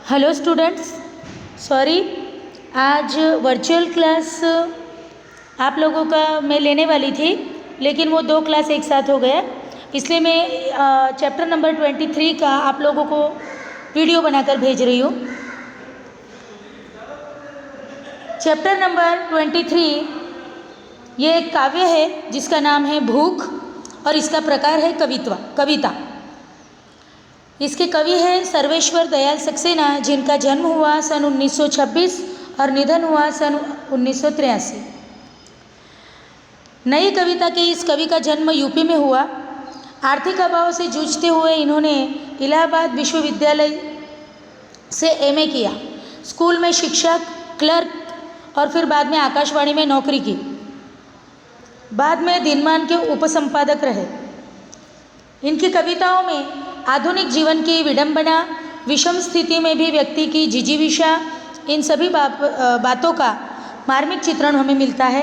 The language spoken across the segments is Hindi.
हेलो स्टूडेंट्स, सॉरी आज वर्चुअल क्लास आप लोगों का मैं लेने वाली थी, लेकिन वो 2 क्लास एक साथ हो गया, इसलिए मैं चैप्टर नंबर 23 का आप लोगों को वीडियो बनाकर भेज रही हूँ। चैप्टर नंबर 23 ये एक काव्य है जिसका नाम है भूख और इसका प्रकार है कविता। इसके कवि हैं सर्वेश्वर दयाल सक्सेना, जिनका जन्म हुआ सन 1926 और निधन हुआ सन 1983। नई कविता के इस कवि का जन्म यूपी में हुआ। आर्थिक अभाव से जूझते हुए इन्होंने इलाहाबाद विश्वविद्यालय से एमए किया, स्कूल में शिक्षक, क्लर्क और फिर बाद में आकाशवाणी में नौकरी की। बाद में दिनमान के उपसंपादक रहे। इनकी कविताओं में आधुनिक जीवन की विडंबना, विषम स्थिति में भी व्यक्ति की जिजीविषा, इन सभी बातों का मार्मिक चित्रण हमें मिलता है।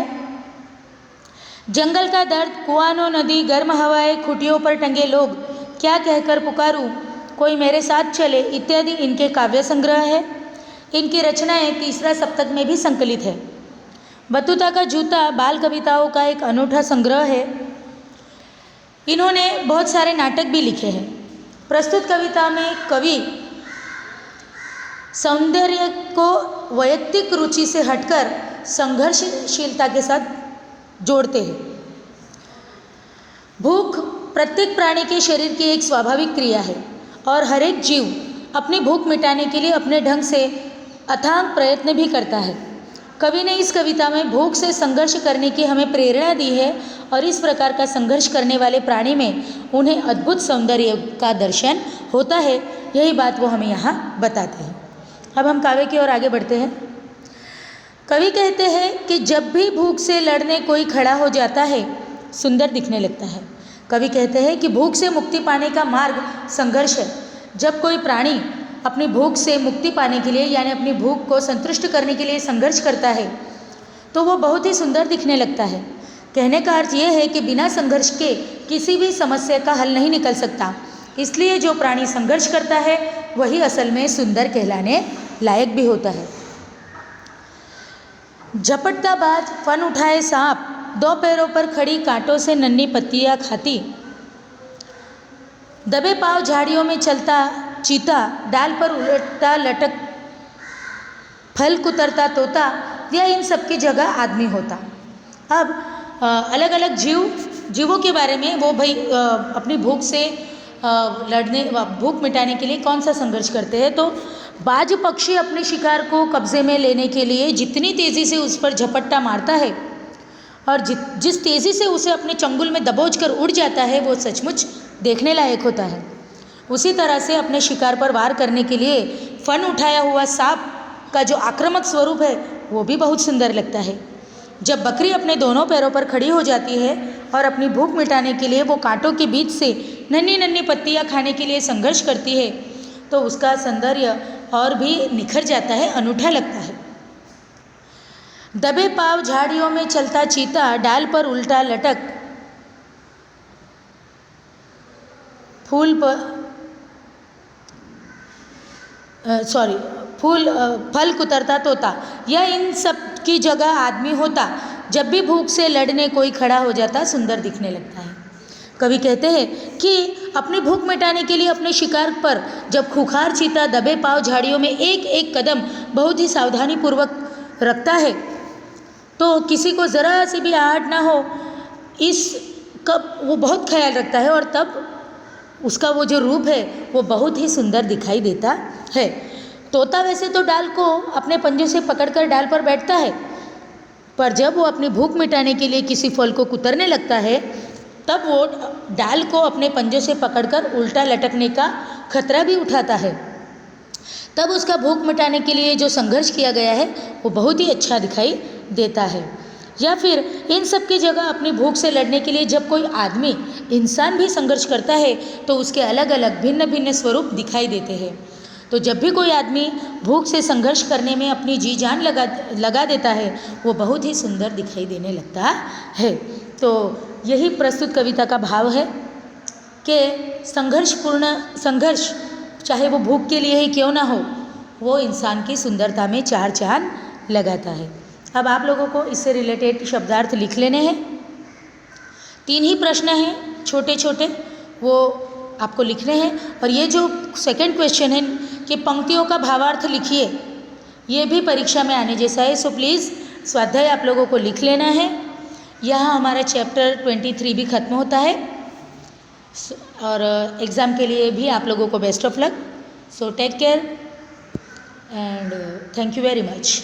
जंगल का दर्द, कुआनो नदी, गर्म हवाएं, खुटियों पर टंगे लोग, क्या कहकर पुकारूं, कोई मेरे साथ चले इत्यादि इनके काव्य संग्रह है। इनकी रचनाएं तीसरा सप्तक में भी संकलित है। बतूता का जूता बाल कविताओं का एक अनूठा संग्रह है। इन्होंने बहुत सारे नाटक भी लिखे हैं। प्रस्तुत कविता में कवि सौंदर्य को वैयक्तिक रुचि से हटकर संघर्षशीलता के साथ जोड़ते हैं। भूख प्रत्येक प्राणी के शरीर की एक स्वाभाविक क्रिया है और हर एक जीव अपनी भूख मिटाने के लिए अपने ढंग से अथाग प्रयत्न भी करता है। कवि ने इस कविता में भूख से संघर्ष करने की हमें प्रेरणा दी है और इस प्रकार का संघर्ष करने वाले प्राणी में उन्हें अद्भुत सौंदर्य का दर्शन होता है। यही बात वो हमें यहाँ बताते हैं। अब हम काव्य की ओर आगे बढ़ते हैं। कवि कहते हैं कि जब भी भूख से लड़ने कोई खड़ा हो जाता है, सुंदर दिखने लगता है। कवि कहते हैं कि भूख से मुक्ति पाने का मार्ग संघर्ष है। जब कोई प्राणी अपनी भूख से मुक्ति पाने के लिए यानी अपनी भूख को संतुष्ट करने के लिए संघर्ष करता है तो वो बहुत ही सुंदर दिखने लगता है। कहने का अर्थ ये है कि बिना संघर्ष के किसी भी समस्या का हल नहीं निकल सकता। इसलिए जो प्राणी संघर्ष करता है वही असल में सुंदर कहलाने लायक भी होता है। झपटता बाज फन उठाए सांप, 2 पैरों पर खड़ी कांटों से नन्ही पत्तियां खाती, दबे पांव झाड़ियों में चलता चीता, डाल पर उलटता लटक, फल कुतरता तोता, या इन सब की जगह आदमी होता। अब अलग अलग जीवों के बारे में वो भाई अपनी भूख से लड़ने भूख मिटाने के लिए कौन सा संघर्ष करते हैं। तो बाज पक्षी अपने शिकार को कब्जे में लेने के लिए जितनी तेज़ी से उस पर झपट्टा मारता है और जिस तेज़ी से उसे अपने चंगुल में दबोच कर उड़ जाता है वो सचमुच देखने लायक होता है। उसी तरह से अपने शिकार पर वार करने के लिए फन उठाया हुआ सांप का जो आक्रामक स्वरूप है वो भी बहुत सुंदर लगता है। जब बकरी अपने दोनों पैरों पर खड़ी हो जाती है और अपनी भूख मिटाने के लिए वो कांटों के बीच से नन्ही नन्ही पत्तियां खाने के लिए संघर्ष करती है तो उसका सौंदर्य और भी निखर जाता है, अनूठा लगता है। दबे पांव झाड़ियों में चलता चीता, डाल पर उल्टा लटक, फल कुतरता तोता, या इन सब की जगह आदमी होता। जब भी भूख से लड़ने कोई खड़ा हो जाता सुंदर दिखने लगता है। कवि कहते हैं कि अपनी भूख मिटाने के लिए अपने शिकार पर जब खूंखार चीता दबे पांव झाड़ियों में एक एक कदम बहुत ही सावधानी पूर्वक रखता है तो किसी को ज़रा सी भी आहट ना हो इसका वो बहुत ख्याल रखता है और तब उसका वो जो रूप है वो बहुत ही सुंदर दिखाई देता है। तोता वैसे तो डाल को अपने पंजों से पकड़कर डाल पर बैठता है, पर जब वो अपनी भूख मिटाने के लिए किसी फल को कुतरने लगता है तब वो डाल को अपने पंजों से पकड़कर उल्टा लटकने का खतरा भी उठाता है। तब उसका भूख मिटाने के लिए जो संघर्ष किया गया है वो बहुत ही अच्छा दिखाई देता है। या फिर इन सब की जगह अपनी भूख से लड़ने के लिए जब कोई आदमी, इंसान भी संघर्ष करता है तो उसके अलग अलग भिन्न भिन्न स्वरूप दिखाई देते हैं। तो जब भी कोई आदमी भूख से संघर्ष करने में अपनी जी जान लगा देता है वो बहुत ही सुंदर दिखाई देने लगता है। तो यही प्रस्तुत कविता का भाव है कि संघर्ष चाहे वो भूख के लिए ही क्यों ना हो, वो इंसान की सुंदरता में चार चांद लगाता है। अब आप लोगों को इससे रिलेटेड शब्दार्थ लिख लेने हैं। 3 ही प्रश्न हैं छोटे छोटे, वो आपको लिखने हैं। और ये जो सेकंड क्वेश्चन है कि पंक्तियों का भावार्थ लिखिए, ये भी परीक्षा में आने जैसा है। सो प्लीज़ स्वाध्याय आप लोगों को लिख लेना है। यहाँ हमारा चैप्टर 23 भी ख़त्म होता है और एग्ज़ाम के लिए भी आप लोगों को best of luck. So take care and thank you very much.